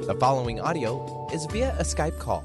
The following audio is via a Skype call.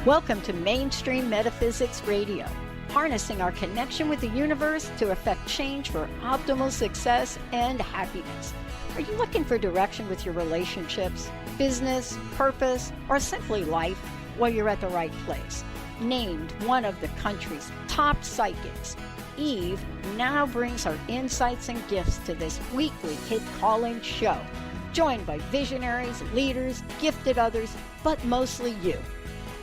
Welcome to Mainstream Metaphysics Radio, harnessing our connection with the universe to effect change for optimal success and happiness. Are you looking for direction with your relationships, business, purpose, or simply life? Well, you're at the right place. Named one of the country's top psychics, Eve now brings her insights and gifts to this weekly hit calling show, joined by visionaries, leaders, gifted others, but mostly you.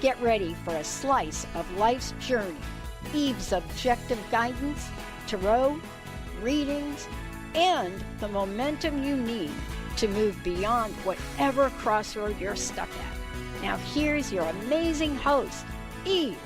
Get ready for a slice of life's journey, Eve's objective guidance, tarot, readings, and the momentum you need to move beyond whatever crossroad you're stuck at. Now here's your amazing host, Eve.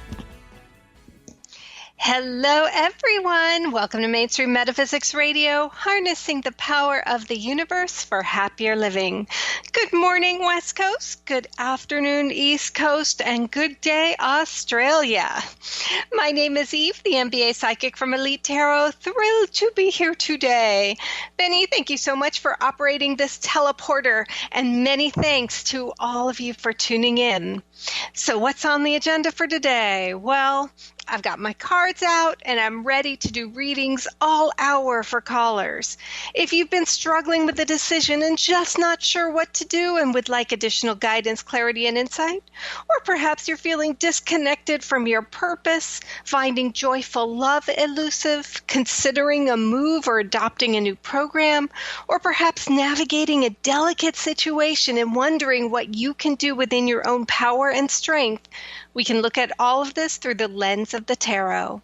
Hello, everyone. Welcome to Mainstream Metaphysics Radio, harnessing the power of the universe for happier living. Good morning, West Coast. Good afternoon, East Coast. And good day, Australia. My name is Eve, the MBA psychic from Elite Tarot. Thrilled to be here today. Benny, thank you so much for operating this teleporter. And many thanks to all of you for tuning in. So what's on the agenda for today? Well, I've got my cards out and I'm ready to do readings all hour for callers. If you've been struggling with a decision and just not sure what to do and would like additional guidance, clarity, and insight, or perhaps you're feeling disconnected from your purpose, finding joyful love elusive, considering a move or adopting a new program, or perhaps navigating a delicate situation and wondering what you can do within your own power and strength, we can look at all of this through the lens of the tarot.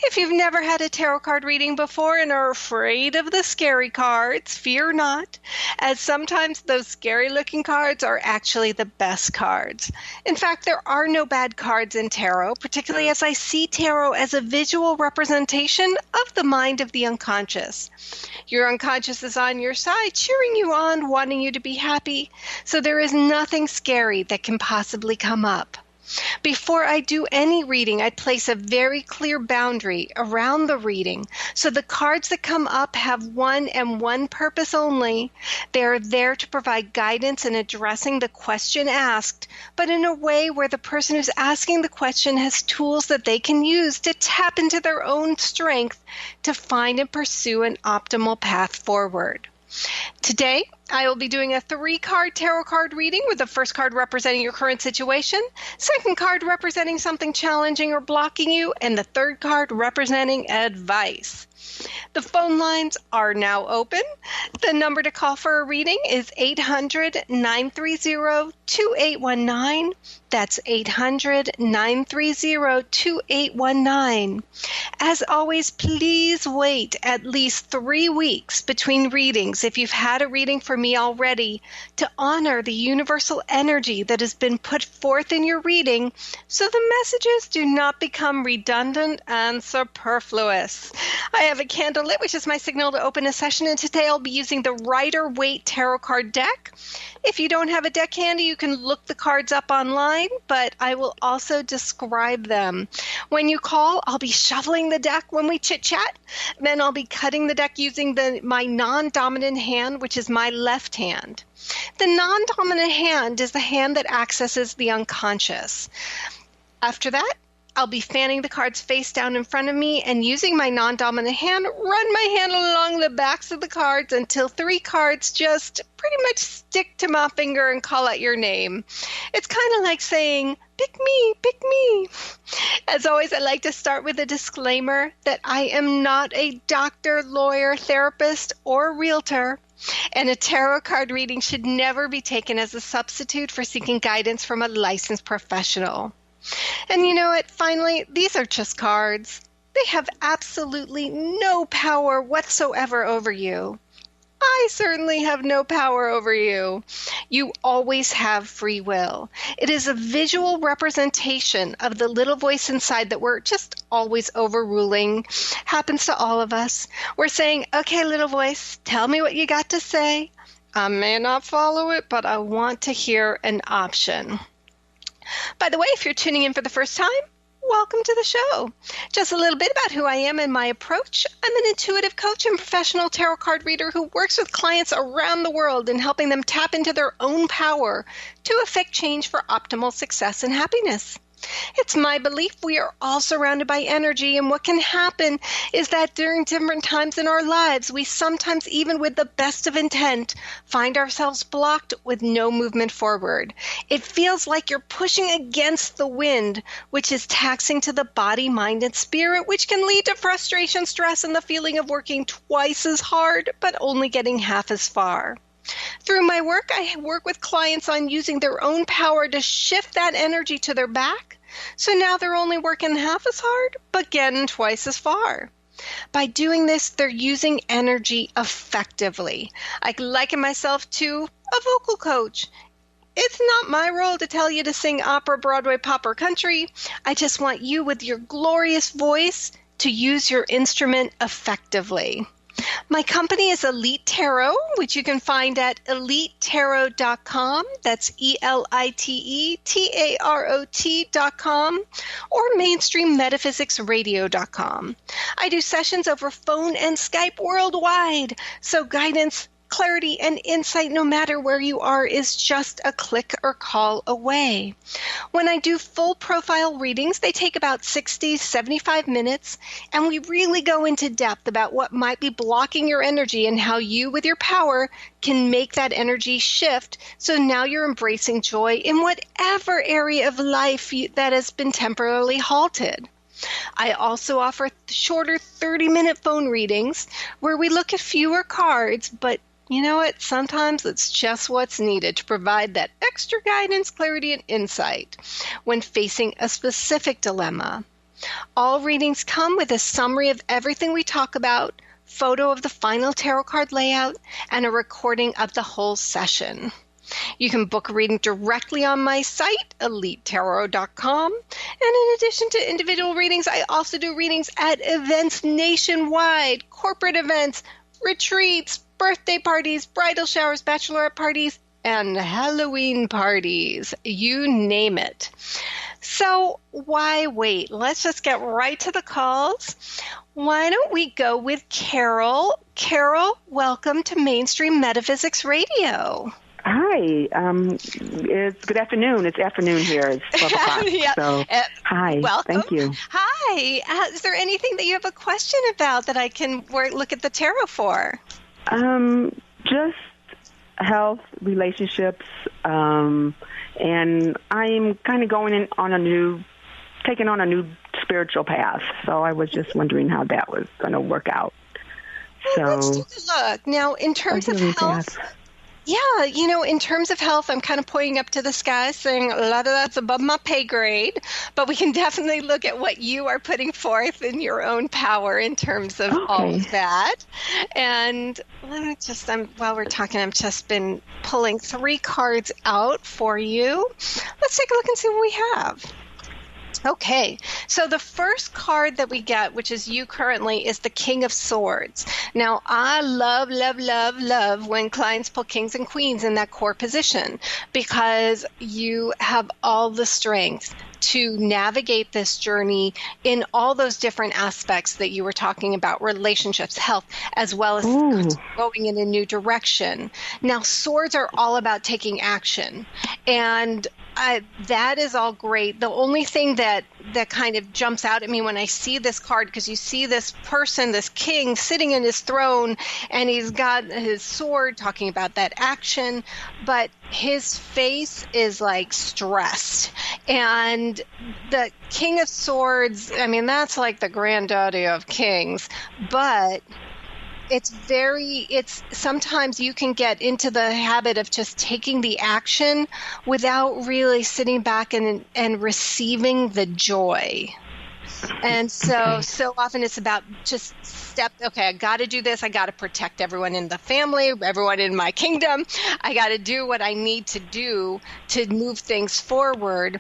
If you've never had a tarot card reading before and are afraid of the scary cards, fear not, as sometimes those scary-looking cards are actually the best cards. In fact, there are no bad cards in tarot, particularly as I see tarot as a visual representation of the mind of the unconscious. Your unconscious is on your side, cheering you on, wanting you to be happy, so there is nothing scary that can possibly come up. Before I do any reading, I place a very clear boundary around the reading, so the cards that come up have one and one purpose only. They are there to provide guidance in addressing the question asked, but in a way where the person who's asking the question has tools that they can use to tap into their own strength to find and pursue an optimal path forward. Today, I will be doing a 3-card tarot card reading with the first card representing your current situation, second card representing something challenging or blocking you, and the third card representing advice. The phone lines are now open. The number to call for a reading is 800-930-2819. That's 800-930-2819. As always, please wait at least 3 weeks between readings if you've had a reading for me already to honor the universal energy that has been put forth in your reading so the messages do not become redundant and superfluous. I have a candle lit, which is my signal to open a session, and today I'll be using the Rider-Waite Tarot Card deck. If you don't have a deck handy, you can look the cards up online, but I will also describe them. When you call, I'll be shuffling the deck when we chit-chat. Then I'll be cutting the deck using my non-dominant hand, which is my left hand. The non-dominant hand is the hand that accesses the unconscious. After that, I'll be fanning the cards face down in front of me and using my non-dominant hand, run my hand along the backs of the cards until 3 cards just pretty much stick to my finger and call out your name. It's kind of like saying, pick me, pick me. As always, I like to start with a disclaimer that I am not a doctor, lawyer, therapist, or realtor. And a tarot card reading should never be taken as a substitute for seeking guidance from a licensed professional. And you know what? Finally, these are just cards. They have absolutely no power whatsoever over you. I certainly have no power over you. You always have free will. It is a visual representation of the little voice inside that we're just always overruling. Happens to all of us. We're saying, okay, little voice, tell me what you got to say. I may not follow it, but I want to hear an option. By the way, if you're tuning in for the first time, welcome to the show. Just a little bit about who I am and my approach. I'm an intuitive coach and professional tarot card reader who works with clients around the world in helping them tap into their own power to effect change for optimal success and happiness. It's my belief we are all surrounded by energy, and what can happen is that during different times in our lives, we sometimes, even with the best of intent, find ourselves blocked with no movement forward. It feels like you're pushing against the wind, which is taxing to the body, mind, and spirit, which can lead to frustration, stress, and the feeling of working twice as hard, but only getting half as far. Through my work, I work with clients on using their own power to shift that energy to their back. So now they're only working half as hard, but getting twice as far. By doing this, they're using energy effectively. I liken myself to a vocal coach. It's not my role to tell you to sing opera, Broadway, pop, or country. I just want you with your glorious voice to use your instrument effectively. My company is Elite Tarot, which you can find at elitetarot.com. That's ELITETAROT.com, or mainstreammetaphysicradio.com. I do sessions over phone and Skype worldwide, so guidance, clarity, and insight, no matter where you are, is just a click or call away. When I do full profile readings, they take about 60, 75 minutes, and we really go into depth about what might be blocking your energy and how you, with your power, can make that energy shift so now you're embracing joy in whatever area of life that has been temporarily halted. I also offer shorter 30-minute phone readings where we look at fewer cards, but you know what? Sometimes it's just what's needed to provide that extra guidance, clarity, and insight when facing a specific dilemma. All readings come with a summary of everything we talk about, photo of the final tarot card layout, and a recording of the whole session. You can book a reading directly on my site, elitetarot.com. And in addition to individual readings, I also do readings at events nationwide, corporate events, retreats, birthday parties, bridal showers, bachelorette parties, and Halloween parties. You name it. So why wait? Let's just get right to the calls. Why don't we go with Carol? Carol, welcome to Mainstream Metaphysics Radio. Hi. It's good afternoon. It's afternoon here. It's 12 o'clock. Yeah. So, hi. Welcome. Thank you. Hi. Is there anything that you have a question about that I can look at the tarot for? Just health, relationships, and I'm kind of taking on a new spiritual path. So I was just wondering how that was going to work out. Well, let's take a look. Now, in terms of health, in terms of health, I'm kind of pointing up to the sky saying a lot of that's above my pay grade, but we can definitely look at what you are putting forth in your own power in terms of all of that. And let me just, while we're talking, I've just been pulling 3 cards out for you. Let's take a look and see what we have. Okay, so the first card that we get, which is you currently, is the King of Swords. Now, I love when clients pull kings and queens in that core position because you have all the strength to navigate this journey in all those different aspects that you were talking about, relationships, health, as well as going in a new direction. Now, swords are all about taking action, and that is all great. The only thing that kind of jumps out at me when I see this card, because you see this person, this king, sitting in his throne, and he's got his sword talking about that action, but his face is like stressed. And the King of Swords, I mean, that's like the granddaddy of kings, but it's sometimes you can get into the habit of just taking the action without really sitting back and receiving the joy. And so often it's about just step. Okay, I got to do this. I got to protect everyone in the family, everyone in my kingdom. I got to do what I need to do to move things forward.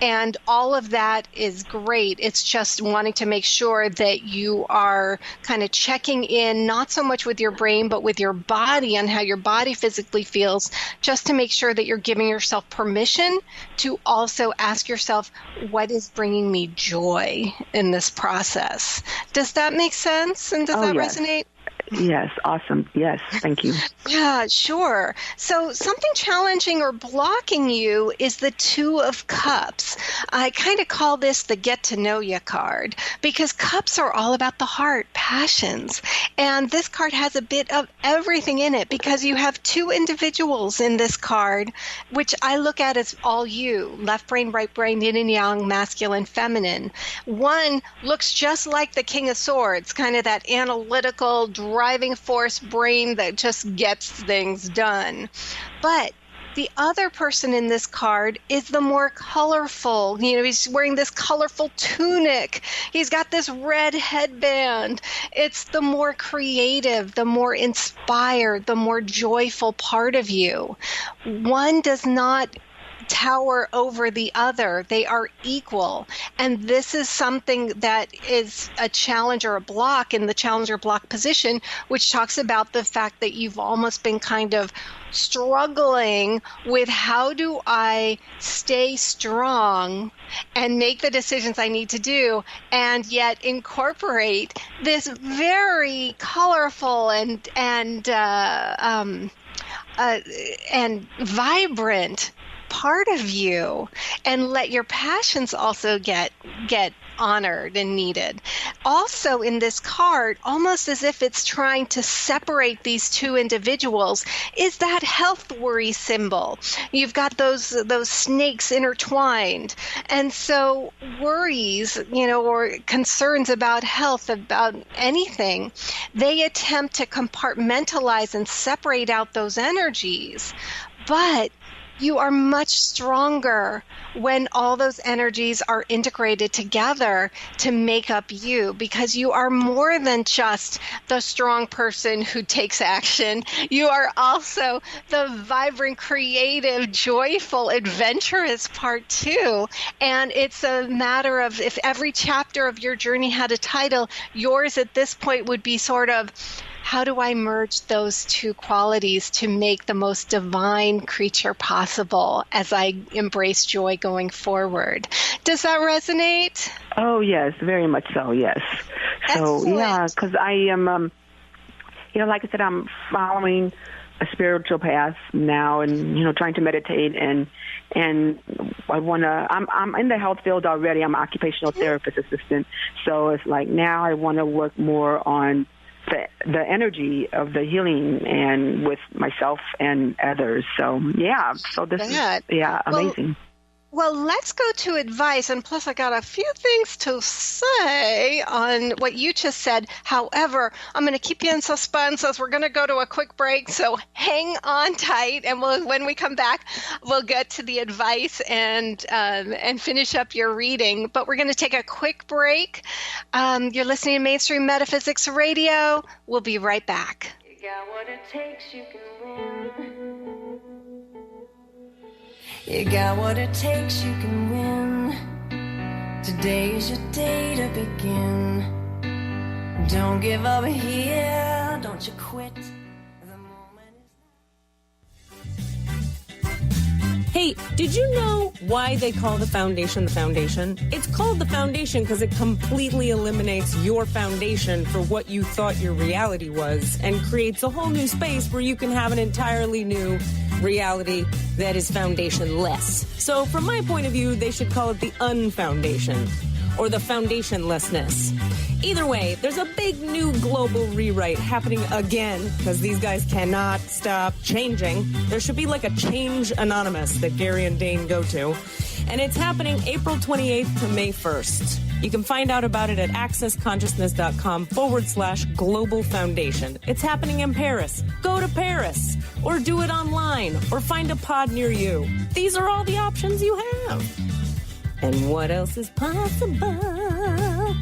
And all of that is great. It's just wanting to make sure that you are kind of checking in, not so much with your brain, but with your body and how your body physically feels, just to make sure that you're giving yourself permission to also ask yourself, what is bringing me joy in this process? Does that make sense? And does that resonate? Yes, awesome. Yes, thank you. Yeah, sure. So something challenging or blocking you is the Two of Cups. I kind of call this the get to know you card, because cups are all about the heart, passions. And this card has a bit of everything in it, because you have two individuals in this card, which I look at as all you, left brain, right brain, yin and yang, masculine, feminine. One looks just like the King of Swords, kind of that analytical, driving force brain that just gets things done. But the other person in this card is the more colorful. He's wearing this colorful tunic. He's got this red headband. It's the more creative, the more inspired, the more joyful part of you. One does not tower over the other. They are equal. And this is something that is a challenge or a block in the challenge or block position, which talks about the fact that you've almost been kind of struggling with, how do I stay strong and make the decisions I need to do, and yet incorporate this very colorful and vibrant part of you, and let your passions also get honored and needed. Also in this card, almost as if it's trying to separate these two individuals, is that health worry symbol. You've got those snakes intertwined. And so worries, or concerns about health, about anything, they attempt to compartmentalize and separate out those energies. But you are much stronger when all those energies are integrated together to make up you, because you are more than just the strong person who takes action. You are also the vibrant, creative, joyful, adventurous part too. And it's a matter of, if every chapter of your journey had a title, yours at this point would be sort of, how do I merge those two qualities to make the most divine creature possible as I embrace joy going forward? Does that resonate? Oh, yes, very much so, yes. Excellent. So, yeah, because I am, like I said, I'm following a spiritual path now, and, trying to meditate, and I want to, I'm in the health field already. I'm an occupational therapist assistant. So it's like now I want to work more on the energy of the healing, and with myself and others. So, yeah. So this is, amazing. Well, let's go to advice. And plus, I got a few things to say on what you just said. However, I'm going to keep you in suspense as we're going to go to a quick break. So hang on tight. And when we come back, we'll get to the advice and finish up your reading. But we're going to take a quick break. You're listening to Mainstream Metaphysics Radio. We'll be right back. You got what it takes, you can win. You got what it takes, you can win. Today is your day to begin. Don't give up here, don't you quit. The moment is... Hey, did you know why they call the foundation? It's called the foundation because it completely eliminates your foundation for what you thought your reality was, and creates a whole new space where you can have an entirely new reality that is foundationless. So from my point of view, they should call it the unfoundation, or the foundationlessness. Either way, there's a big new global rewrite happening again, because these guys cannot stop changing. There should be like a Change Anonymous that Gary and Dane go to. And it's happening April 28th to May 1st. You can find out about it at accessconsciousness.com/global foundation. It's happening in Paris. Go to Paris, or do it online, or find a pod near you. These are all the options you have. And what else is possible?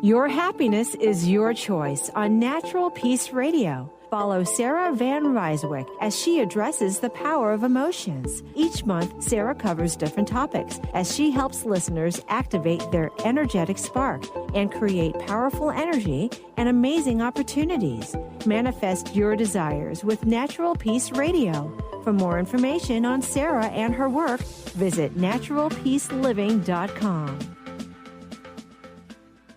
Your happiness is your choice on Natural Peace Radio. Follow Sarah Van Ryswick as she addresses the power of emotions. Each month, Sarah covers different topics as she helps listeners activate their energetic spark and create powerful energy and amazing opportunities. Manifest your desires with Natural Peace Radio. For more information on Sarah and her work, visit naturalpeaceliving.com.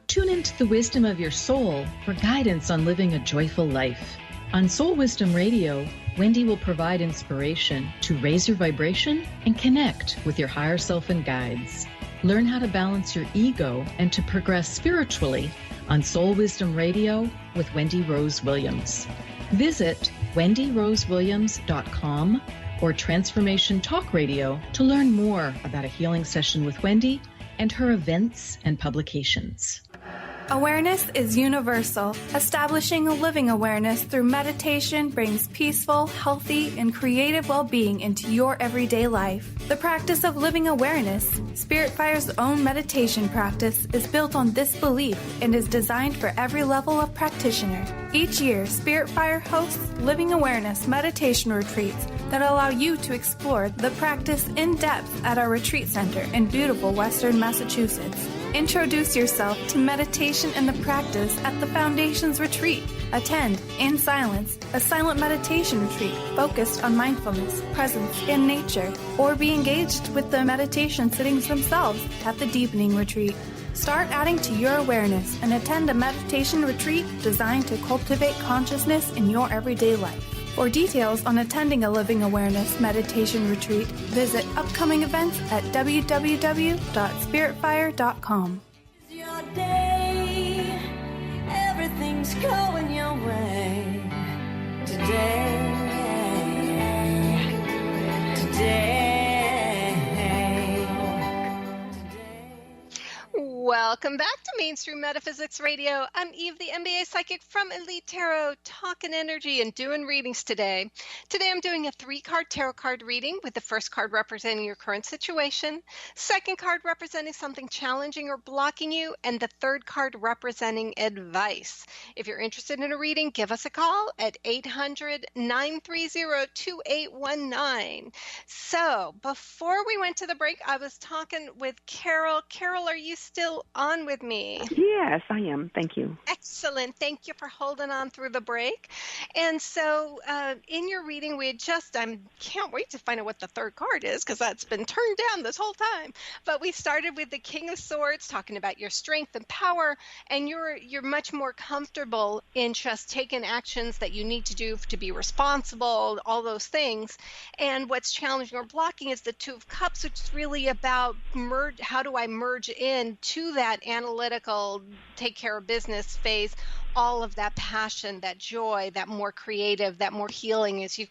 Tune into the wisdom of your soul for guidance on living a joyful life. On Soul Wisdom Radio, Wendy will provide inspiration to raise your vibration and connect with your higher self and guides. Learn how to balance your ego and to progress spiritually on Soul Wisdom Radio with Wendy Rose Williams. Visit wendyrosewilliams.com or Transformation Talk Radio to learn more about a healing session with Wendy and her events and publications. Awareness is universal. Establishing a living awareness through meditation brings peaceful, healthy, and creative well-being into your everyday life. The practice of living awareness, Spirit Fire's own meditation practice, is built on this belief and is designed for every level of practitioner. Each year, Spirit Fire hosts living awareness meditation retreats that allow you to explore the practice in depth at our retreat center in beautiful Western Massachusetts. Introduce yourself to meditation and the practice at the Foundation's retreat. Attend, in silence, a silent meditation retreat focused on mindfulness, presence, and nature, or be engaged with the meditation sittings themselves at the Deepening Retreat. Start adding to your awareness and attend a meditation retreat designed to cultivate consciousness in your everyday life. For details on attending a Living Awareness meditation retreat, visit upcoming events at www.spiritfire.com. It's your day. Everything's going your way. Today. Welcome back to Mainstream Metaphysics Radio. I'm Eve, the MBA Psychic from Elite Tarot, talking energy and doing readings today. Today I'm doing a 3-card tarot card reading with the first card representing your current situation, second card representing something challenging or blocking you, and the third card representing advice. If you're interested in a reading, give us a call at 800-930-2819. So before we went to the break, I was talking with Carol. Carol, are you still on with me? Yes, I am. Thank you. Excellent. Thank you for holding on through the break. And so in your reading, I can't wait to find out what the third card is because that's been turned down this whole time. But we started with the King of Swords, talking about your strength and power, and you're much more comfortable in just taking actions that you need to do to be responsible, all those things. And what's challenging or blocking is the Two of Cups, which is really about how do I merge in to that analytical, take care of business phase, all of that passion, that joy, that more creative, that more healing, as you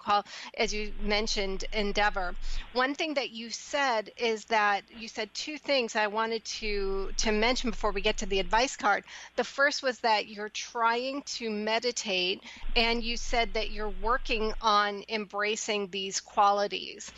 mentioned, endeavor. One thing that you said is that you said two things I wanted to mention before we get to the advice card. The first was that you're trying to meditate, and you said that you're working on embracing these qualities.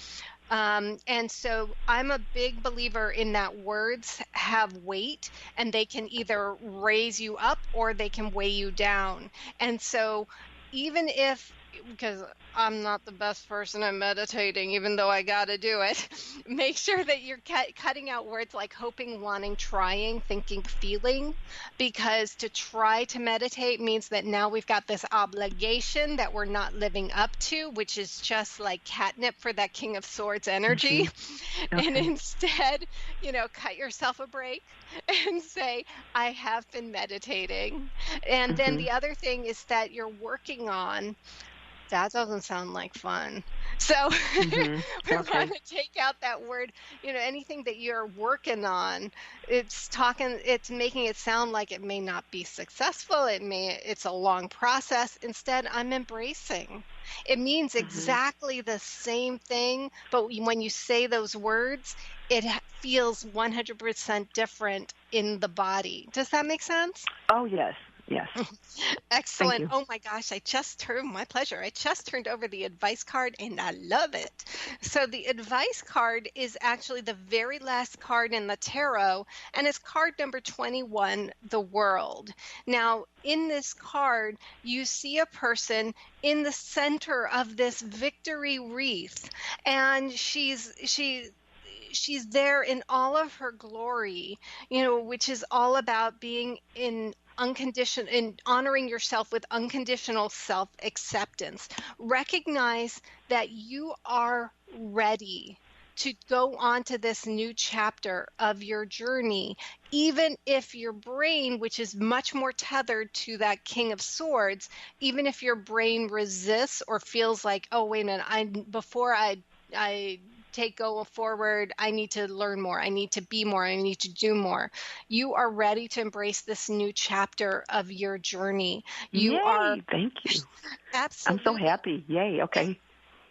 And so I'm a big believer in that words have weight, and they can either raise you up or they can weigh you down. And so even if, because I'm not the best person at meditating, even though I got to do it, make sure that you're cutting out words like hoping, wanting, trying, thinking, feeling, because to try to meditate means that now we've got this obligation that we're not living up to, which is just like catnip for that King of Swords energy. Mm-hmm. Okay. And instead, cut yourself a break and say, I have been meditating. And then the other thing is that you're working on, that doesn't sound like fun. So we're going to take out that word, anything that you're working on, it's making it sound like it may not be successful. It's a long process. Instead, I'm embracing. It means exactly the same thing, but when you say those words, it feels 100% different in the body. Does that make sense? Oh, yes. Yes. Excellent. Thank you. Oh my gosh, my pleasure. I just turned over the advice card and I love it. So the advice card is actually the very last card in the tarot, and it's card number 21, the World. Now, in this card, you see a person in the center of this victory wreath, and she's there in all of her glory, which is all about being in honoring yourself with unconditional self-acceptance. Recognize that you are ready to go on to this new chapter of your journey, even if your brain, which is much more tethered to that King of Swords, even if your brain resists or feels like, oh, wait a minute, before I go forward, I need to learn more, I need to be more, I need to do more. You are ready to embrace this new chapter of your journey. Yay, thank you. Absolutely. I'm so happy. Yay, okay.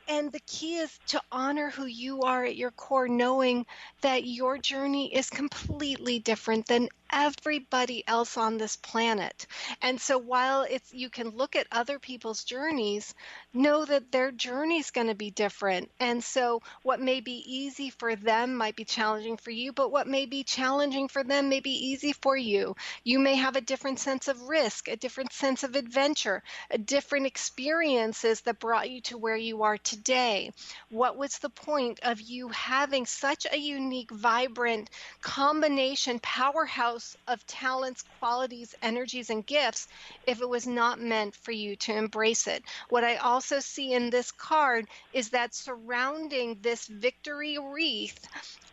And the key is to honor who you are at your core, knowing that your journey is completely different than everybody else on this planet. And so while you can look at other people's journeys, know that their journey is going to be different. And so what may be easy for them might be challenging for you, but what may be challenging for them may be easy for you. You may have a different sense of risk, a different sense of adventure, a different experiences that brought you to where you are today. What was the point of you having such a unique, vibrant combination, powerhouse of talents, qualities, energies, and gifts if it was not meant for you to embrace it? What I also see in this card is that surrounding this victory wreath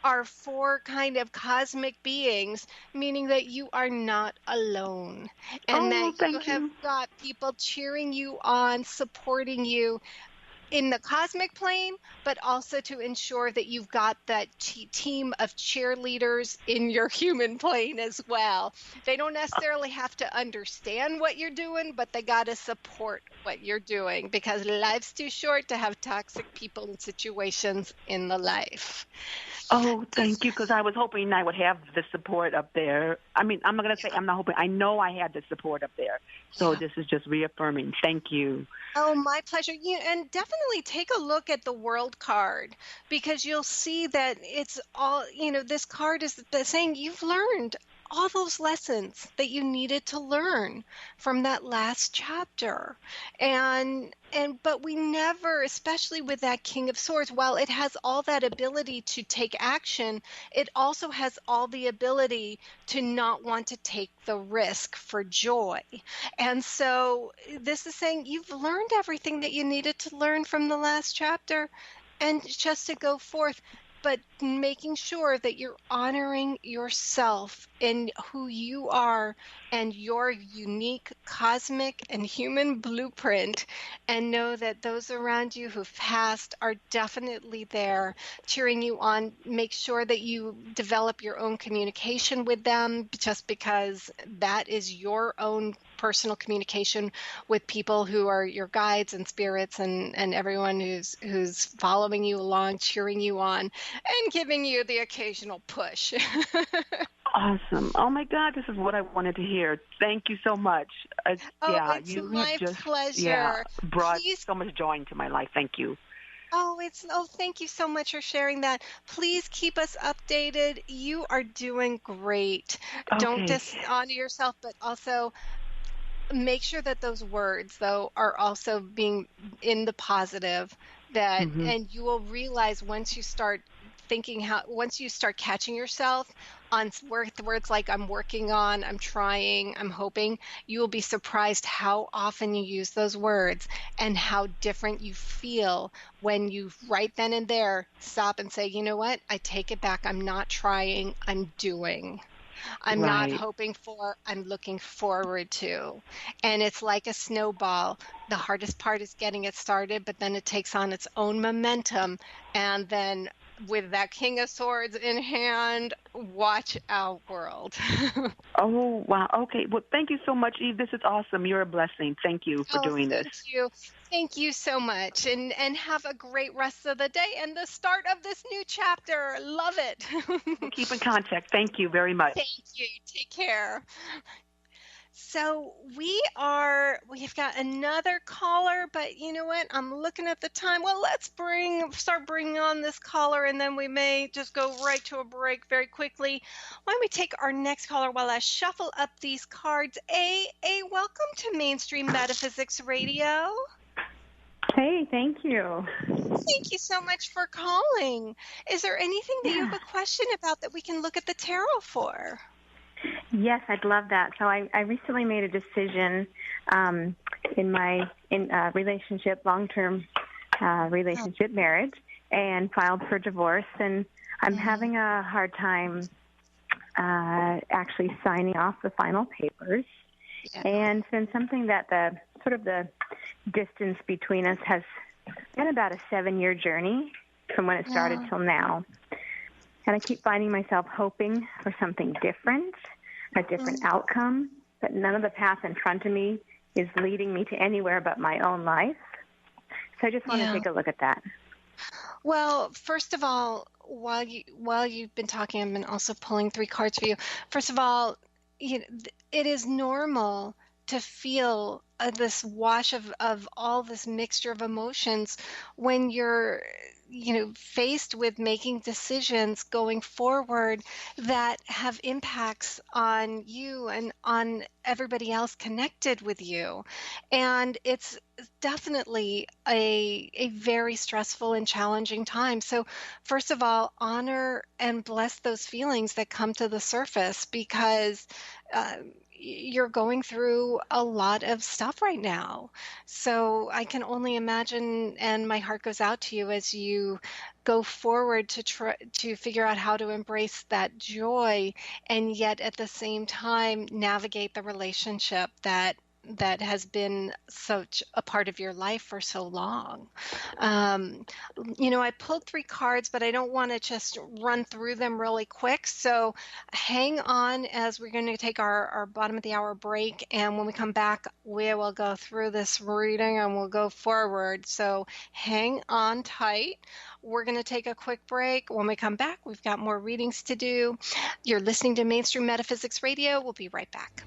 are 4 kind of cosmic beings, meaning that you are not alone, and that you have got people cheering you on, supporting you in the cosmic plane, but also to ensure that you've got that team of cheerleaders in your human plane as well. They don't necessarily have to understand what you're doing, but they got to support what you're doing, because life's too short to have toxic people and situations in the life. Oh, thank you, because I was hoping I would have the support up there. I mean, I'm not going to say I'm not hoping. I know I had the support up there. So this is just reaffirming. Thank you. Oh, my pleasure. And definitely take a look at the World card, because you'll see that it's all, this card is saying you've learned all those lessons that you needed to learn from that last chapter. But we never, especially with that King of Swords, while it has all that ability to take action, it also has all the ability to not want to take the risk for joy. And so this is saying you've learned everything that you needed to learn from the last chapter, and just to go forth, but making sure that you're honoring yourself and who you are and your unique cosmic and human blueprint, and know that those around you who've passed are definitely there cheering you on. Make sure that you develop your own communication with them, just because that is your own personal communication with people who are your guides and spirits, and everyone who's following you along, cheering you on, and giving you the occasional push. Awesome. Oh, my God, this is what I wanted to hear. Thank you so much. It's my pleasure. Brought so much joy into my life. Thank you. Thank you so much for sharing that. Please keep us updated. You are doing great. Okay. Don't dishonor yourself, but also make sure that those words, though, are also being in the positive, that, and you will realize once you start once you start catching yourself on words like I'm working on, I'm trying, I'm hoping, you will be surprised how often you use those words and how different you feel when you right then and there stop and say, you know what, I take it back. I'm not trying, I'm doing. I'm not hoping for, I'm looking forward to. And it's like a snowball. The hardest part is getting it started, but then it takes on its own momentum. And then with that King of Swords in hand, watch out, world. Oh, wow. Okay. Well, thank you so much, Eve. This is awesome. You're a blessing. Thank you for doing this. Thank you. Thank you so much. And have a great rest of the day and the start of this new chapter. Love it. We'll keep in contact. Thank you very much. Thank you. Take care. So we've got another caller, but you know what? I'm looking at the time. Well, let's start bringing on this caller, and then we may just go right to a break very quickly. Why don't we take our next caller while I shuffle up these cards? Welcome to Mainstream Metaphysics Radio. Hey, thank you. Thank you so much for calling. Is there anything that you have a question about that we can look at the tarot for? Yes, I'd love that. So I recently made a decision in my relationship, long-term relationship, marriage, and filed for divorce. And I'm having a hard time actually signing off the final papers. Yeah. And it's been something that the distance between us has been about a 7-year journey from when it started till now. And I keep finding myself hoping for something different, a different outcome, but none of the path in front of me is leading me to anywhere but my own life. So I just want to take a look at that. Well, first of all, while you've been talking, I've been also pulling 3 cards for you. First of all, it is normal to feel this wash of all this mixture of emotions when you're faced with making decisions going forward that have impacts on you and on everybody else connected with you. And it's definitely a very stressful and challenging time. So first of all, honor and bless those feelings that come to the surface, because you're going through a lot of stuff right now. So I can only imagine, and my heart goes out to you as you go forward to try to figure out how to embrace that joy, and yet at the same time navigate the relationship that has been such a part of your life for so long. I pulled 3 cards, but I don't want to just run through them really quick. So hang on as we're going to take our bottom of the hour break. And when we come back, we will go through this reading and we'll go forward. So hang on tight. We're going to take a quick break. When we come back, we've got more readings to do. You're listening to Mainstream Metaphysics Radio. We'll be right back.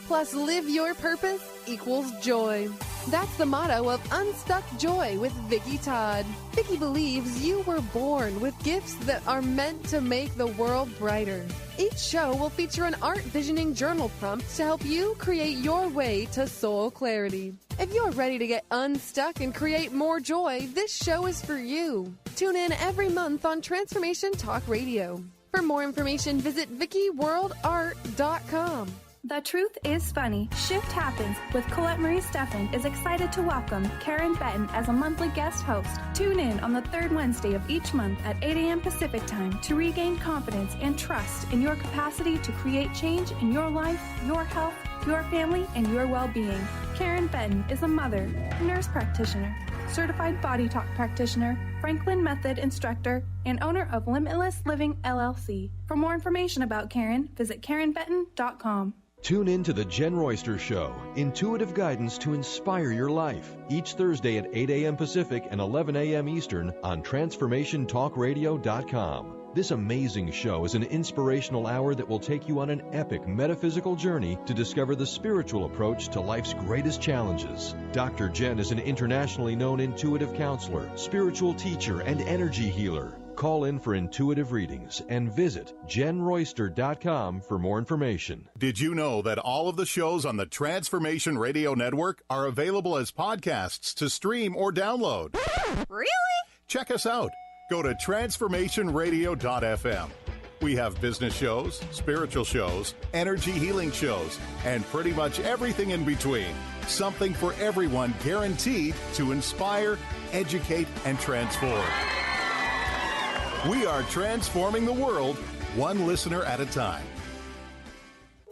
Plus live your purpose equals joy. That's the motto of Unstuck Joy with Vicki Todd. Vicki believes you were born with gifts that are meant to make the world brighter. Each show will feature an art visioning journal prompt to help you create your way to soul clarity. If you're ready to get unstuck and create more joy, this show is for you. Tune in every month on Transformation Talk Radio. For more information, visit VickiWorldArt.com. The Truth is Funny. Shift Happens with Colette Marie Steffen is excited to welcome Karen Benton as a monthly guest host. Tune in on the 3rd Wednesday of each month at 8 a.m. Pacific Time to regain confidence and trust in your capacity to create change in your life, your health, your family, and your well-being. Karen Benton is a mother, nurse practitioner, certified body talk practitioner, Franklin Method instructor, and owner of Limitless Living LLC. For more information about Karen, visit KarenBenton.com. Tune in to The Jen Royster Show, intuitive guidance to inspire your life, each Thursday at 8 a.m. Pacific and 11 a.m. Eastern on TransformationTalkRadio.com. This amazing show is an inspirational hour that will take you on an epic metaphysical journey to discover the spiritual approach to life's greatest challenges. Dr. Jen is an internationally known intuitive counselor, spiritual teacher, and energy healer. Call in for intuitive readings and visit JenRoyster.com for more information. Did you know that all of the shows on the Transformation Radio Network are available as podcasts to stream or download? Really? Check us out. Go to transformationradio.fm. We have business shows, spiritual shows, energy healing shows, and pretty much everything in between. Something for everyone, guaranteed to inspire, educate, and transform. We are transforming the world, one listener at a time.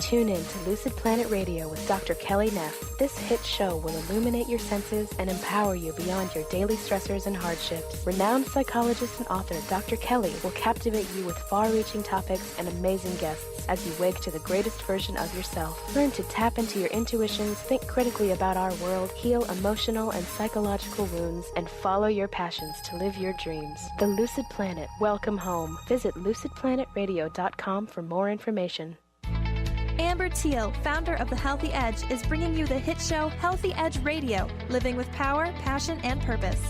Tune in to Lucid Planet Radio with Dr. Kelly Neff. This hit show will illuminate your senses and empower you beyond your daily stressors and hardships. Renowned psychologist and author Dr. Kelly will captivate you with far-reaching topics and amazing guests as you wake to the greatest version of yourself. Learn to tap into your intuitions, think critically about our world, heal emotional and psychological wounds, and follow your passions to live your dreams. The Lucid Planet. Welcome home. Visit lucidplanetradio.com for more information. Amber Teal, founder of The Healthy Edge, is bringing you the hit show Healthy Edge Radio, living with power, passion, and purpose.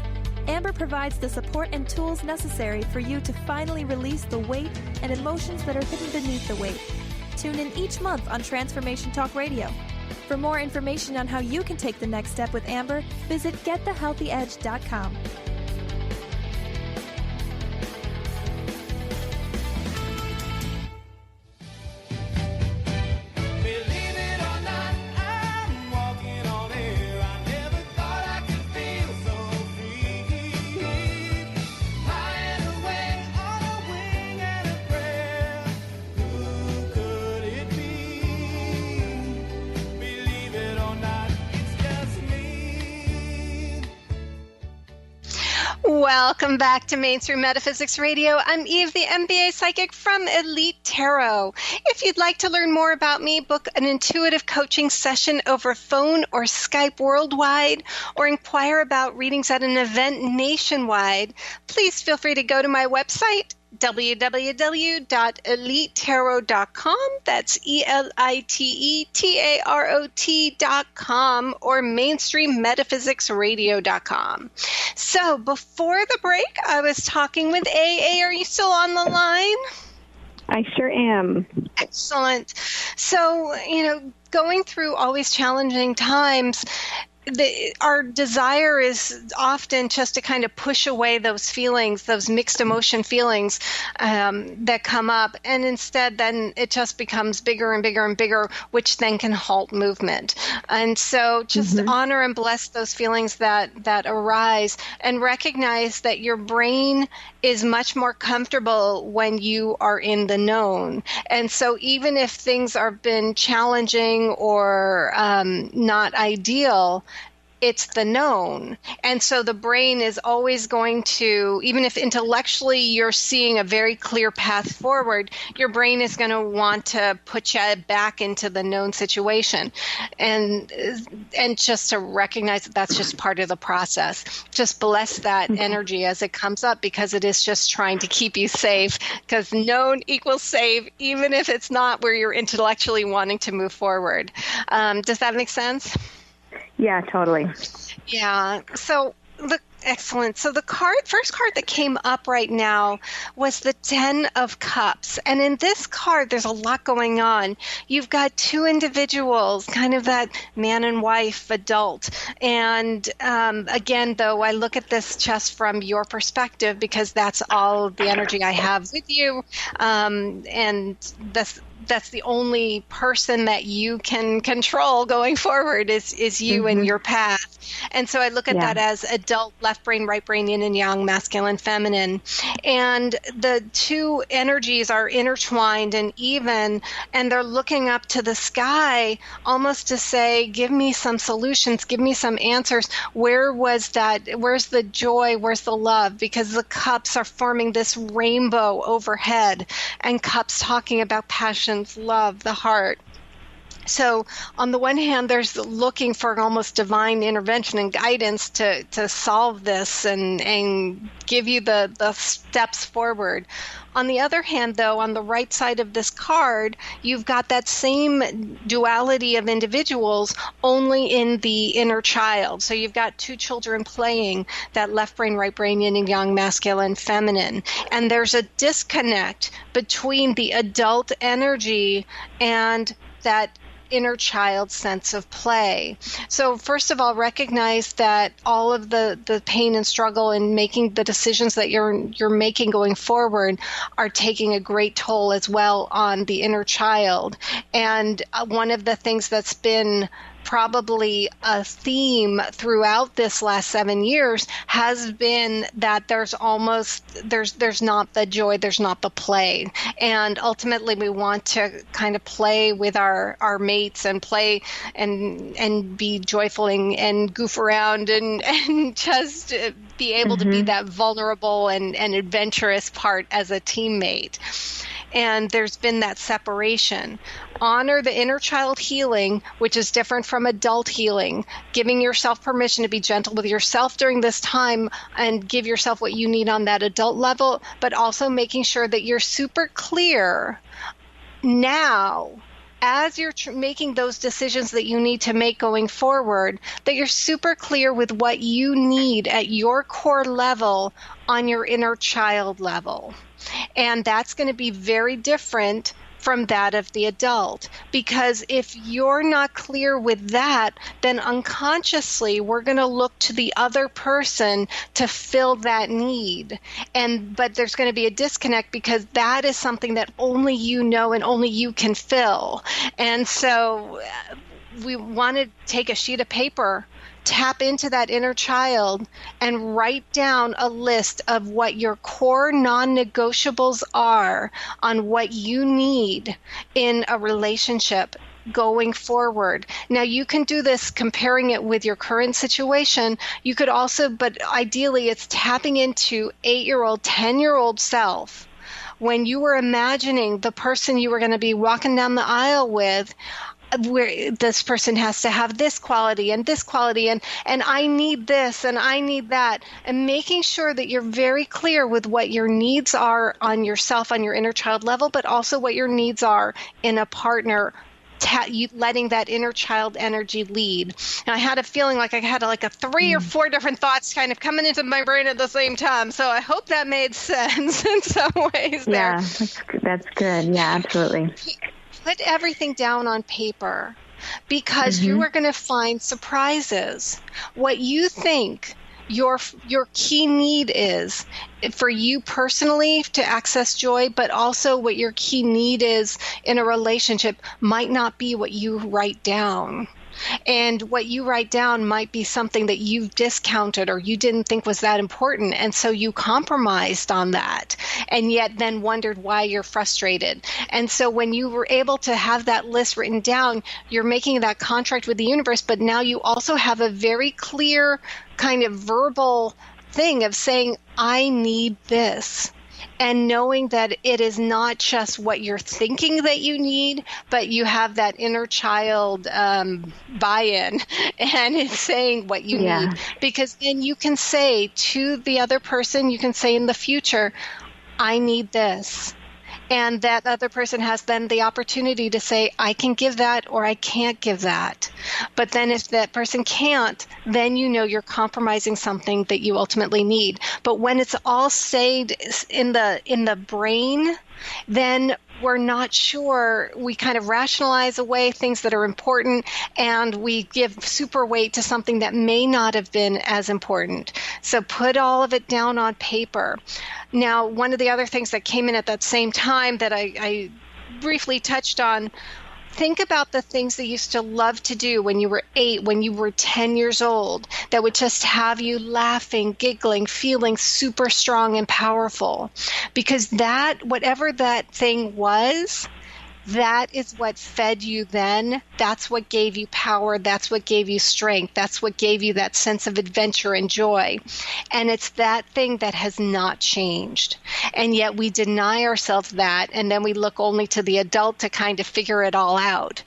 Amber provides the support and tools necessary for you to finally release the weight and emotions that are hidden beneath the weight. Tune in each month on Transformation Talk Radio. For more information on how you can take the next step with Amber, visit getthehealthyedge.com. Welcome back to Mainstream Metaphysics Radio. I'm Eve, the MBA Psychic from Elite Tarot. If you'd like to learn more about me, book an intuitive coaching session over phone or Skype worldwide, or inquire about readings at an event nationwide, please feel free to go to my website, www.elitetarot.com. That's ELITETAROT.com, or mainstreammetaPhysicsradio.com. So before the break, I was talking with AA. Are you still on the line? I sure am. Excellent. So, going through always challenging times, our desire is often just to kind of push away those feelings, those mixed emotion feelings that come up. And instead, then it just becomes bigger and bigger and bigger, which then can halt movement. And so just honor and bless those feelings that arise, and recognize that your brain is much more comfortable when you are in the known. And so even if things have been challenging or not ideal, it's the known. And so the brain is always going to, even if intellectually you're seeing a very clear path forward, your brain is going to want to put you back into the known situation. And just to recognize that that's just part of the process. Just bless that energy as it comes up, because it is just trying to keep you safe, because known equals safe, even if it's not where you're intellectually wanting to move forward. Does that make sense? Yeah, totally. Yeah. So, excellent. So the first card that came up right now was the 10 of Cups. And in this card, there's a lot going on. You've got two individuals, kind of that man and wife, adult. And again, though, I look at this just from your perspective, because that's all the energy I have with you. And that's the only person that you can control going forward is you and your path. And so I look at that as adult, left brain, right brain, yin and yang, masculine, feminine. And the two energies are intertwined and even, and they're looking up to the sky almost to say, give me some solutions, give me some answers. Where was that? Where's the joy? Where's the love? Because the cups are forming this rainbow overhead, and cups talking about passion, love, the heart. So on the one hand, there's looking for almost divine intervention and guidance to solve this and give you the steps forward. On the other hand, though, on the right side of this card, you've got that same duality of individuals, only in the inner child. So you've got two children playing, that left brain, right brain, yin and yang, masculine, feminine. And there's a disconnect between the adult energy and that inner child sense of play. So first of all, recognize that all of the pain and struggle in making the decisions that you're making going forward are taking a great toll as well on the inner child. And one of the things that's been probably a theme throughout this last 7 years has been that there's not the joy, there's not the play. And ultimately we want to kind of play with our mates and play and be joyful and goof around and just be able to be that vulnerable and adventurous part as a teammate. And there's been that separation. Honor the inner child healing, which is different from adult healing, giving yourself permission to be gentle with yourself during this time and give yourself what you need on that adult level, but also making sure that you're super clear now as you're making those decisions that you need to make going forward, that you're super clear with what you need at your core level on your inner child level. And that's going to be very different from that of the adult, because if you're not clear with that, then unconsciously we're going to look to the other person to fill that need. But there's going to be a disconnect because that is something that only you know and only you can fill. And so we want to take a sheet of paper, tap into that inner child, and write down a list of what your core non-negotiables are on what you need in a relationship going forward. Now, you can do this comparing it with your current situation. You could also, but ideally, it's tapping into 8-year-old, 10-year-old self. When you were imagining the person you were going to be walking down the aisle with, where this person has to have this quality and I need this and I need that, and making sure that you're very clear with what your needs are on yourself, on your inner child level, but also what your needs are in a partner, letting that inner child energy lead. And I had a feeling like I had like a 3 or 4 different thoughts kind of coming into my brain at the same time. So I hope that made sense in some ways there. Yeah, that's good. Yeah, absolutely. Put everything down on paper, because you are going to find surprises. What you think your key need is for you personally to access joy, but also what your key need is in a relationship might not be what you write down. And what you write down might be something that you've discounted or you didn't think was that important. And so you compromised on that and yet then wondered why you're frustrated. And so when you were able to have that list written down, you're making that contract with the universe, but now you also have a very clear kind of verbal thing of saying, I need this. And knowing that it is not just what you're thinking that you need, but you have that inner child buy-in, and it's saying what you need. Because then you can say to the other person, you can say in the future, I need this. And that other person has then the opportunity to say, I can give that or I can't give that. But then if that person can't, then you know you're compromising something that you ultimately need. But when it's all stayed in the brain, then we're not sure. We kind of rationalize away things that are important, and we give super weight to something that may not have been as important. So put all of it down on paper. Now, one of the other things that came in at that same time that I briefly touched on, think about the things that you used to love to do when you were 8, when you were 10 years old, that would just have you laughing, giggling, feeling super strong and powerful. Because that, whatever that thing was, that is what fed you then. That's what gave you power. That's what gave you strength. That's what gave you that sense of adventure and joy. And it's that thing that has not changed. And yet we deny ourselves that, and then we look only to the adult to kind of figure it all out.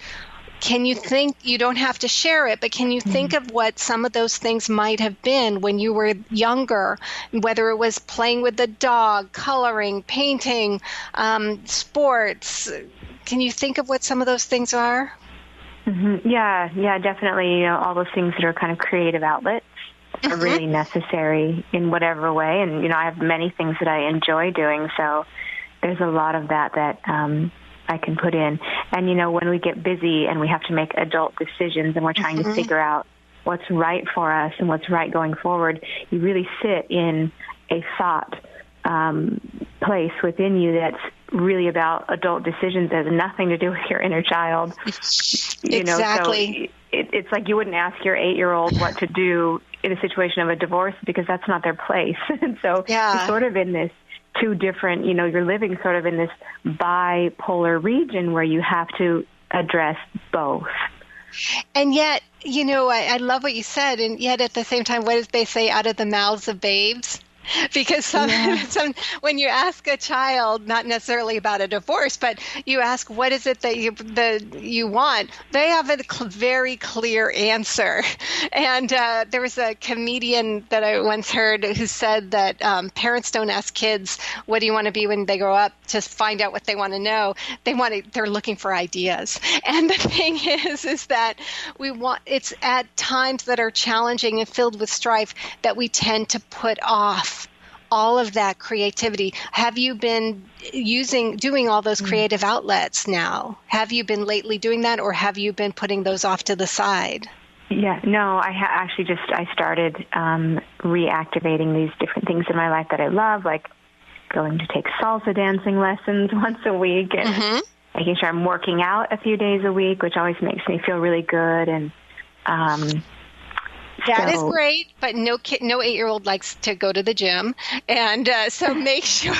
Can you think, you don't have to share it, but can you think of what some of those things might have been when you were younger, whether it was playing with the dog, coloring, painting, sports? Can you think of what some of those things are? Yeah, definitely. All those things that are kind of creative outlets are really necessary in whatever way. And, I have many things that I enjoy doing, so there's a lot of that I can put in. And, when we get busy and we have to make adult decisions and we're trying to figure out what's right for us and what's right going forward, you really sit in a thought place within you that's really about adult decisions. It has nothing to do with your inner child. Exactly. So it's like you wouldn't ask your 8-year-old what to do in a situation of a divorce because that's not their place. And so you're sort of in this two different, you're living sort of in this bipolar region where you have to address both. And yet, I love what you said, and yet at the same time, what did they say, out of the mouths of babes? Because when you ask a child, not necessarily about a divorce, but you ask, what is it that you want? They have a very clear answer. And there was a comedian that I once heard who said that parents don't ask kids, what do you want to be when they grow up, to find out what they want to know. They're looking for ideas. And the thing is that it's at times that are challenging and filled with strife that we tend to put off all of that creativity. Have you been doing all those creative outlets now? Have you been lately doing that, or have you been putting those off to the side? Yeah, no, I started reactivating these different things in my life that I love, like going to take salsa dancing lessons once a week and making sure I'm working out a few days a week, which always makes me feel really good. And that is great, but no 8-year-old likes to go to the gym. And so make sure,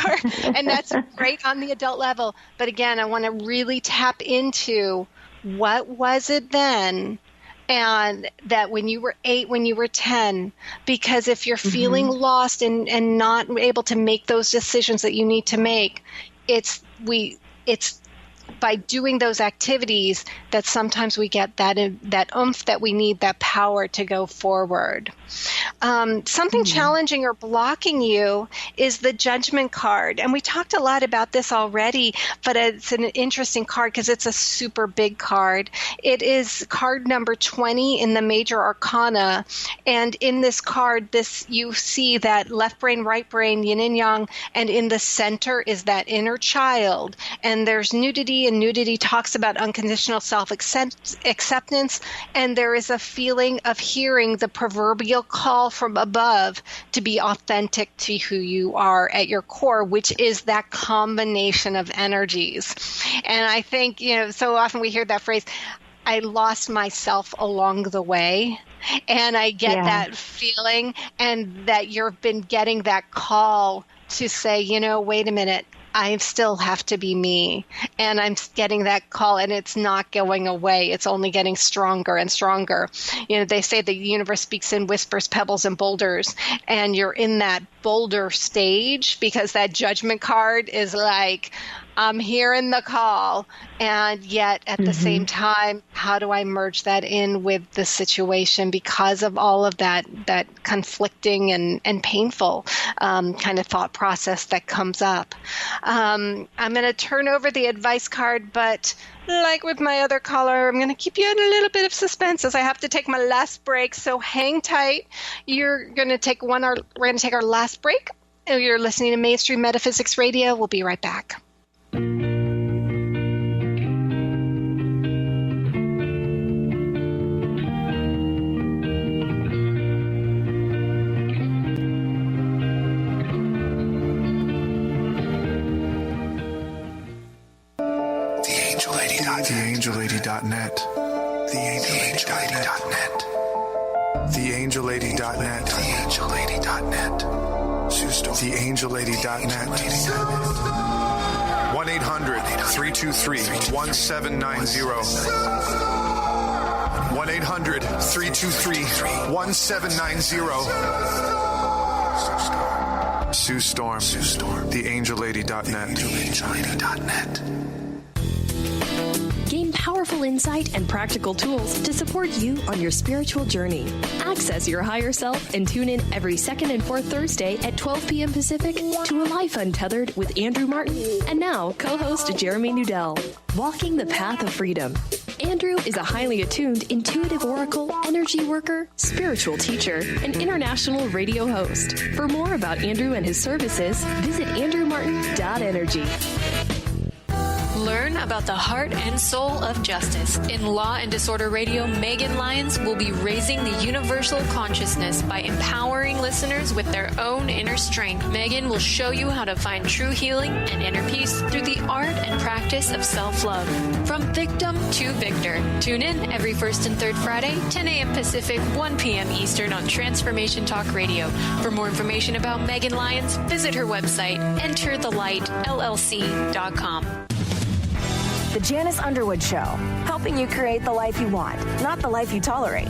and that's great on the adult level. But again, I want to really tap into what was it then, and that when you were 8, when you were 10, because if you're feeling lost and not able to make those decisions that you need to make, it's by doing those activities that sometimes we get that oomph that we need, that power to go forward. Something challenging or blocking you is the judgment card. And we talked a lot about this already, but it's an interesting card because it's a super big card. It is card number 20 in the major arcana. And in this card, you see that left brain, right brain, yin and yang, and in the center is that inner child. And there's nudity, and nudity talks about unconditional self-acceptance. And there is a feeling of hearing the proverbial call from above to be authentic to who you are at your core, which is that combination of energies. And I think, so often we hear that phrase, I lost myself along the way. And I get that feeling, and that you've been getting that call to say, wait a minute, I still have to be me. And I'm getting that call, and it's not going away. It's only getting stronger and stronger. They say the universe speaks in whispers, pebbles, and boulders. And you're in that boulder stage because that judgment card is like, I'm hearing the call. And yet at the same time, how do I merge that in with the situation because of all of that conflicting and painful kind of thought process that comes up? I'm going to turn over the advice card, but like with my other caller, I'm going to keep you in a little bit of suspense as I have to take my last break. So hang tight. We're going to take our last break. You're listening to Mainstream Metaphysics Radio. We'll be right back. TheAngelLady.net. TheAngelLady.net. TheAngelLady.net. TheAngelLady.net. TheAngelLady.net. 1-800-323-1790. 1-800-323-1790. Sue Storm. TheAngelLady.net. TheAngelLady.net. Gain powerful insight and practical tools to support you on your spiritual journey. Access your higher self and tune in every second and fourth Thursday at 12 p.m. Pacific to A Life Untethered with Andrew Martin and now co-host Jeremy Nudell. Walking the Path of Freedom. Andrew is a highly attuned, intuitive oracle, energy worker, spiritual teacher, and international radio host. For more about Andrew and his services, visit andrewmartin.energy. Learn about the heart and soul of justice. In Law and Disorder Radio, Megan Lyons will be raising the universal consciousness by empowering listeners with their own inner strength. Megan will show you how to find true healing and inner peace through the art and practice of self-love. From victim to victor. Tune in every first and third Friday, 10 a.m. Pacific, 1 p.m. Eastern on Transformation Talk Radio. For more information about Megan Lyons, visit her website, enterthelightllc.com. The Janice Underwood Show, helping you create the life you want, not the life you tolerate.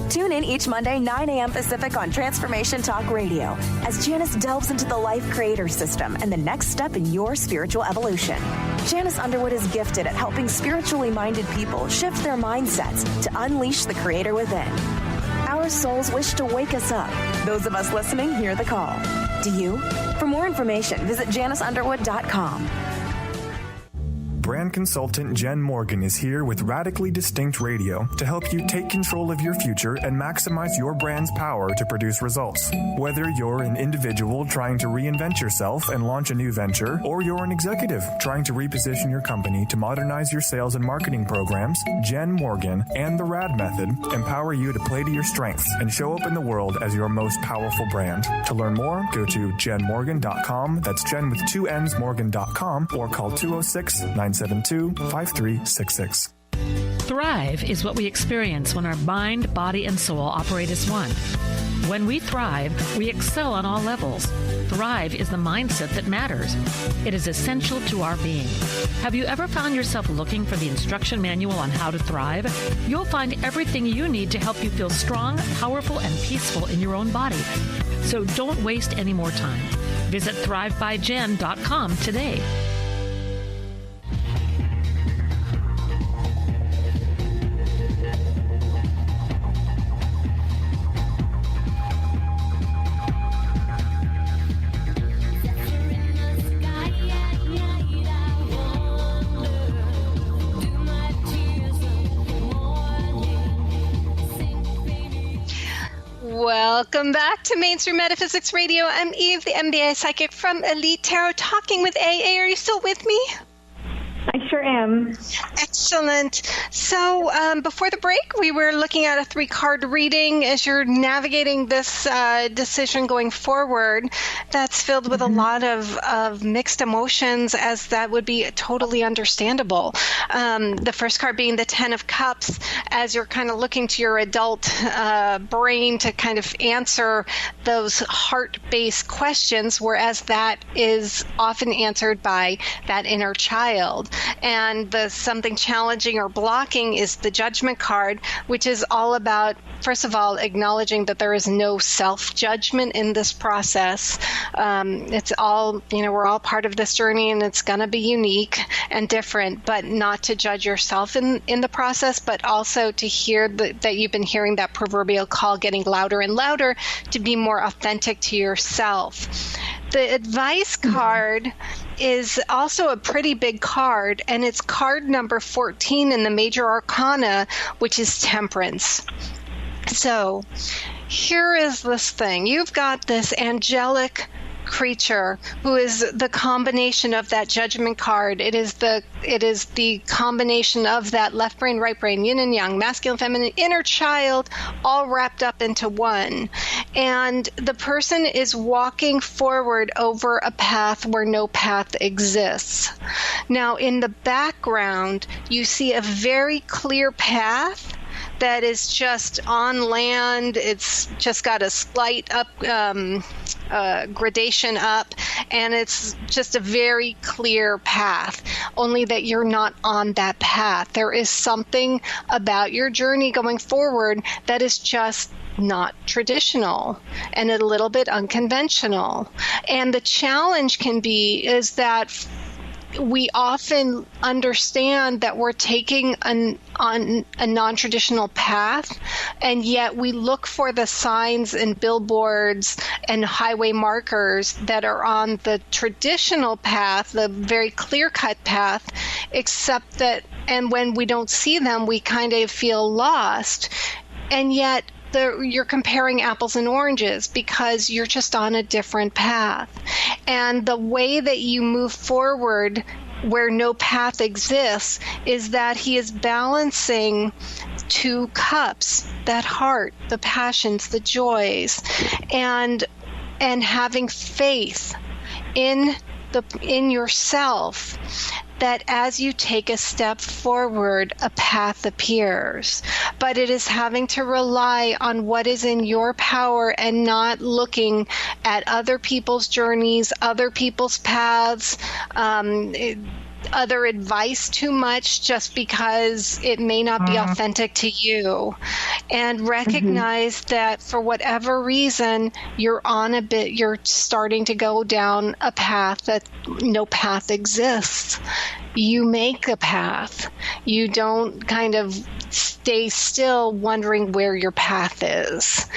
Tune in each Monday, 9 a.m. Pacific on Transformation Talk Radio as Janice delves into the life creator system and the next step in your spiritual evolution. Janice Underwood is gifted at helping spiritually minded people shift their mindsets to unleash the creator within. Our souls wish to wake us up. Those of us listening hear the call. Do you? For more information, visit JaniceUnderwood.com. Brand consultant Jen Morgan is here with Radically Distinct Radio to help you take control of your future and maximize your brand's power to produce results. Whether you're an individual trying to reinvent yourself and launch a new venture, or you're an executive trying to reposition your company to modernize your sales and marketing programs, Jen Morgan and the RAD method empower you to play to your strengths and show up in the world as your most powerful brand. To learn more, go to jenmorgan.com. That's Jen with 2 N's Morgan.com, or call 206-972-5366. Thrive is what we experience when our mind, body, and soul operate as one. When we thrive, we excel on all levels. Thrive is the mindset that matters. It is essential to our being. Have you ever found yourself looking for the instruction manual on how to thrive? You'll find everything you need to help you feel strong, powerful, and peaceful in your own body. So don't waste any more time. Visit thrivebyjen.com today. Welcome back to Mainstream Metaphysics Radio. I'm Eve, the MBA psychic from Elite Tarot, talking with AA. Are you still with me? I sure am. Excellent. So before the break, we were looking at a 3-card reading as you're navigating this decision going forward that's filled with a lot of mixed emotions, as that would be totally understandable. The first card being the 10 of Cups, as you're kind of looking to your adult brain to kind of answer those heart-based questions, whereas that is often answered by that inner child. And the something challenging or blocking is the Judgment card, which is all about, first of all, acknowledging that there is no self-judgment in this process. It's all, we're all part of this journey, and it's going to be unique and different, but not to judge yourself in the process, but also to hear that you've been hearing that proverbial call getting louder and louder to be more authentic to yourself. The advice card is also a pretty big card, and it's card number 14 in the major arcana, which is Temperance. So here is this thing. You've got this angelic creature who is the combination of that Judgment card. It is the combination of that left brain, right brain, yin and yang, masculine, feminine, inner child, all wrapped up into one. And the person is walking forward over a path where no path exists. Now, in the background, you see a very clear path that is just on land. It's just got a slight up gradation up, and it's just a very clear path, only that you're not on that path. There is something about your journey going forward that is just not traditional and a little bit unconventional. And the challenge is that we often understand that we're taking on a non-traditional path, and yet we look for the signs and billboards and highway markers that are on the traditional path, the very clear-cut path, except that, and when we don't see them, we kind of feel lost. And yet you're comparing apples and oranges because you're just on a different path. And the way that you move forward where no path exists is that he is balancing two cups, that heart, the passions, the joys, and having faith in yourself, that as you take a step forward, a path appears. But it is having to rely on what is in your power and not looking at other people's journeys, other people's paths, other advice too much just because it may not be authentic to you, and recognize that for whatever reason you're starting to go down a path that no path exists. You make a path. You don't kind of stay still wondering where your path is.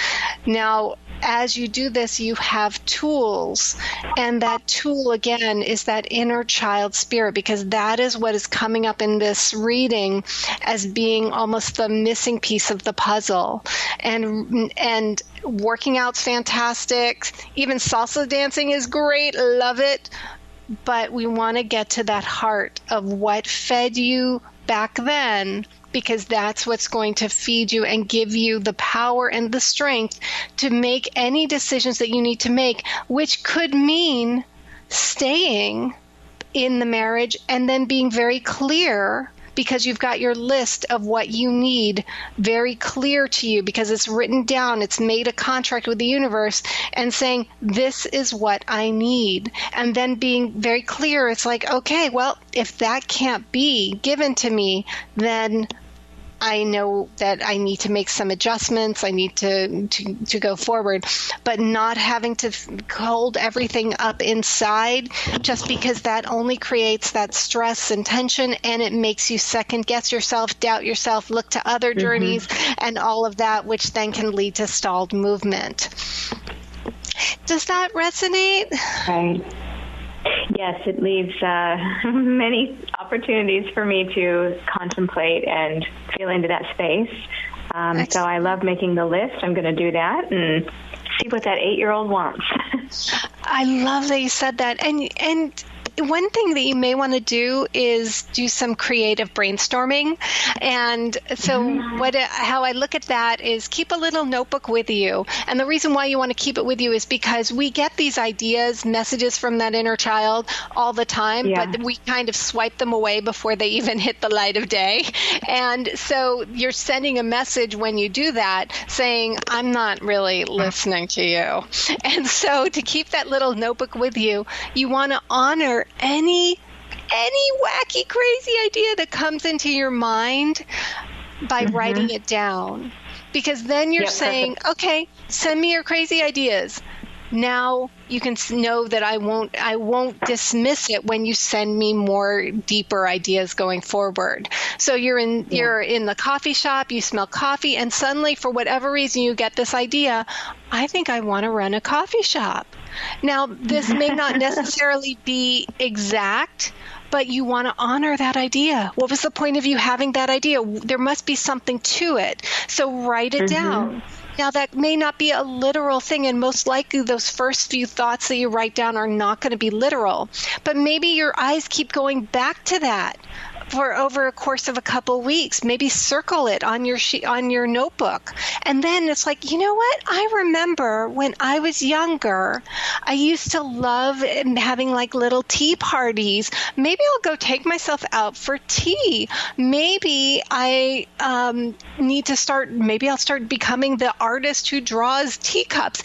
Now, as you do this, you have tools, and that tool again is that inner child spirit, because that is what is coming up in this reading as being almost the missing piece of the puzzle. And working out's fantastic. Even salsa dancing is great. Love it. But we want to get to that heart of what fed you back then, because that's what's going to feed you and give you the power and the strength to make any decisions that you need to make, which could mean staying in the marriage and then being very clear, because you've got your list of what you need very clear to you, because it's written down, it's made a contract with the universe and saying, this is what I need. And then being very clear, it's like, okay, well, if that can't be given to me, then I know that I need to make some adjustments. I need to go forward, but not having to hold everything up inside, just because that only creates that stress and tension, and it makes you second guess yourself, doubt yourself, look to other journeys, and all of that, which then can lead to stalled movement. Does that resonate? Right. Yes, it leaves many opportunities for me to contemplate and feel into that space. So I love making the list. I'm going to do that and see what that 8-year-old wants. I love that you said that. And one thing that you may want to do is do some creative brainstorming. And so how I look at that is keep a little notebook with you. And the reason why you want to keep it with you is because we get these ideas, messages from that inner child all the time, but we kind of swipe them away before they even hit the light of day. And so you're sending a message when you do that saying, I'm not really listening to you. And so to keep that little notebook with you, you want to honor any wacky, crazy idea that comes into your mind by writing it down. Because then you're saying, okay, send me your crazy ideas. Now you can know that I won't dismiss it when you send me more deeper ideas going forward. So you're in the coffee shop, you smell coffee, and suddenly for whatever reason you get this idea, I think I want to run a coffee shop. Now this may not necessarily be exact, but you want to honor that idea. What was the point of you having that idea? There must be something to it. So write it down. Now, that may not be a literal thing, and most likely those first few thoughts that you write down are not going to be literal. But maybe your eyes keep going back to that for over a course of a couple weeks. Maybe circle it on your notebook. And then it's like, you know what? I remember when I was younger, I used to love having like little tea parties. Maybe I'll go take myself out for tea. Maybe I maybe I'll start becoming the artist who draws teacups.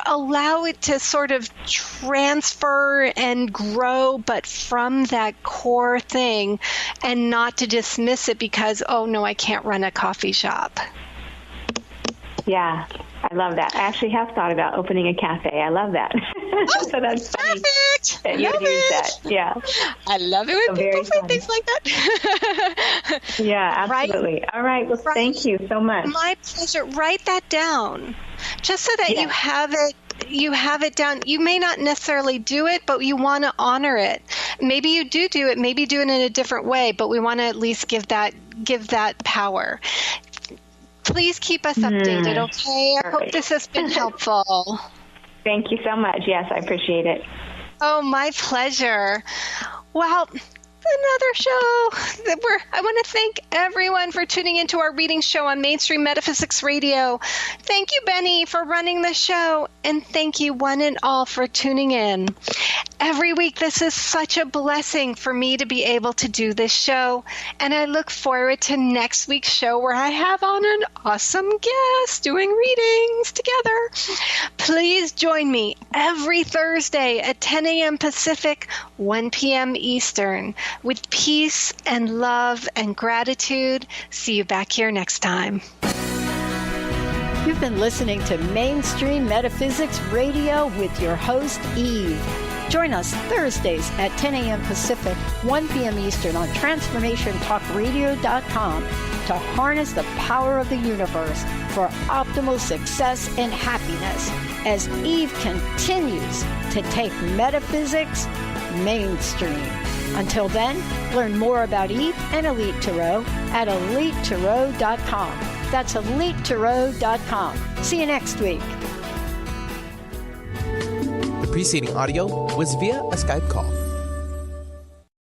Allow it to sort of transfer and grow, but from that core thing, and not to dismiss it because, oh no, I can't run a coffee shop. Yeah, I love that. I actually have thought about opening a cafe. I love that. So that's funny that you use that. Yeah. I love it when people say things like that. Yeah, absolutely. Right? All right. Well, thank you so much. My pleasure. Write that down just so that you have it. You have it down. You may not necessarily do it, but you want to honor it. Maybe you do it. Maybe do it in a different way, but we want to at least give that power. Please keep us updated, okay? I hope this has been helpful. Thank you so much. Yes, I appreciate it. Oh, my pleasure. Well, another show. I want to thank everyone for tuning into our reading show on Mainstream Metaphysics Radio. Thank you, Benny, for running the show, and thank you one and all for tuning in. Every week, this is such a blessing for me to be able to do this show, and I look forward to next week's show where I have on an awesome guest doing readings together. Please join me every Thursday at 10 a.m. Pacific, 1 p.m. Eastern, with peace and love and gratitude. See you back here next time. You've been listening to Mainstream Metaphysics Radio with your host, Eve. Join us Thursdays at 10 a.m. Pacific, 1 p.m. Eastern on TransformationTalkRadio.com to harness the power of the universe for optimal success and happiness as Eve continues to take metaphysics mainstream. Until then, learn more about Eve and Elite Tarot at EliteTarot.com. That's EliteTarot.com. See you next week. The preceding audio was via a Skype call.